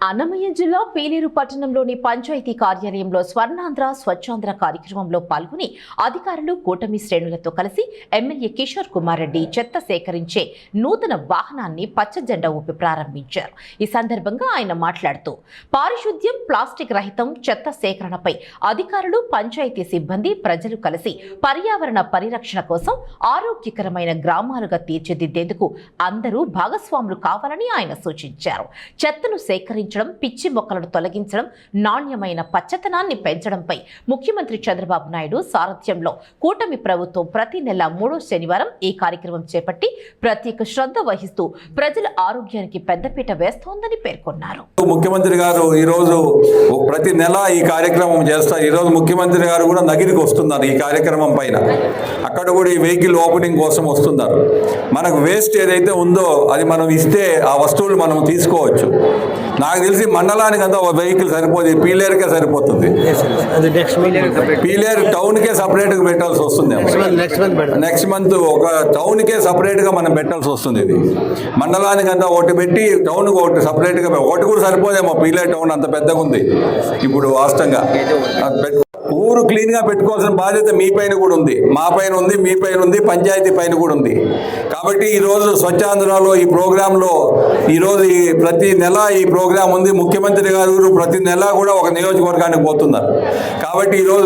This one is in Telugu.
అన్నమయ్య జిల్లా పీలేరు పట్టణంలోని పంచాయతీ కార్యాలయంలో స్వర్ణాంధ్ర స్వచ్ఛాంధ్ర కార్యక్రమంలో పాల్గొని అధికారులు కూటమి శ్రేణులతో కలిసి ఎమ్మెల్యే కిషోర్ కుమార్ రెడ్డి చెత్త సేకరించే నూతన వాహనాన్ని పచ్చ జెండా ఊపి ప్రారంభించారు. ఈ సందర్భంగా ఆయన మాట్లాడుతూ పారిశుద్ధ్యం, ప్లాస్టిక్ రహితం చెత్త సేకరణపై అధికారులు, పంచాయతీ సిబ్బంది, ప్రజలు కలిసి పర్యావరణ పరిరక్షణ కోసం ఆరోగ్యకరమైన గ్రామాలుగా తీర్చిదిద్దేందుకు అందరూ భాగస్వాములు కావాలని ఆయన సూచించారు. చెత్తను సేకరించడం, పిచ్చి మొక్కలను తొలగించడం, నాణ్యమైన పచ్చతనాన్ని పెంచడంపై ముఖ్యమంత్రి చంద్రబాబు నాయుడు సారథ్యంలో కూటమి ప్రభుత్వం ప్రతి నెల 3వ శనివారం ఈ కార్యక్రమం చేపట్టి ప్రత్యేక శ్రద్ధ వహిస్తూ ప్రజల ఆరోగ్యానికి పెద్దపీట వేస్తోందని పేర్కొన్నారు. ముఖ్యమంత్రి గారు ఈరోజు ప్రతి నెల ఈ కార్యక్రమం చేస్తారు. ఈరోజు ముఖ్యమంత్రి గారు కూడా నగిరికి వస్తున్నారు. ఈ కార్యక్రమం పైన అక్కడ కూడా ఈ వెహికల్ ఓపెనింగ్ కోసం వస్తున్నారు. మనకు వేస్ట్ ఏదైతే ఉందో అది మనం ఇస్తే ఆ వస్తువులు మనం తీసుకోవచ్చు. నాకు తెలిసి మండలానికి అంతా ఒక వెహికల్ సరిపోతుంది, పీలేరుకే సరిపోతుంది. పీలేరు టౌన్కే సపరేట్గా పెట్టాల్సి వస్తుంది. నెక్స్ట్ మంత్ ఒక టౌన్కే సపరేట్గా మనం పెట్టాల్సి వస్తుంది. ఇది మండలానికి అంతా ఒకటి పెట్టి టౌన్కి ఒకటి సపరేట్గా, ఒకటి కూడా సరిపోదేమో. పీలేరు టౌన్ అంత పెద్దగా ఉంది ఇప్పుడు వాస్తవంగా. ఊరు క్లీన్గా పెట్టుకోవాల్సిన బాధ్యత మీ పైన కూడా ఉంది, మా పైన ఉంది, మీ పైన ఉంది, పంచాయతీ పైన కూడా ఉంది. కాబట్టి ఈరోజు స్వచ్ఛాంధ్రలో ఈ ప్రోగ్రాంలో ఈరోజు ప్రతి నెల ఈ ప్రోగ్రాం ఉంది. ముఖ్యమంత్రి గారు ప్రతి నెల కూడా ఒక నియోజకవర్గానికి పోతున్నారు. కాబట్టి ఈరోజు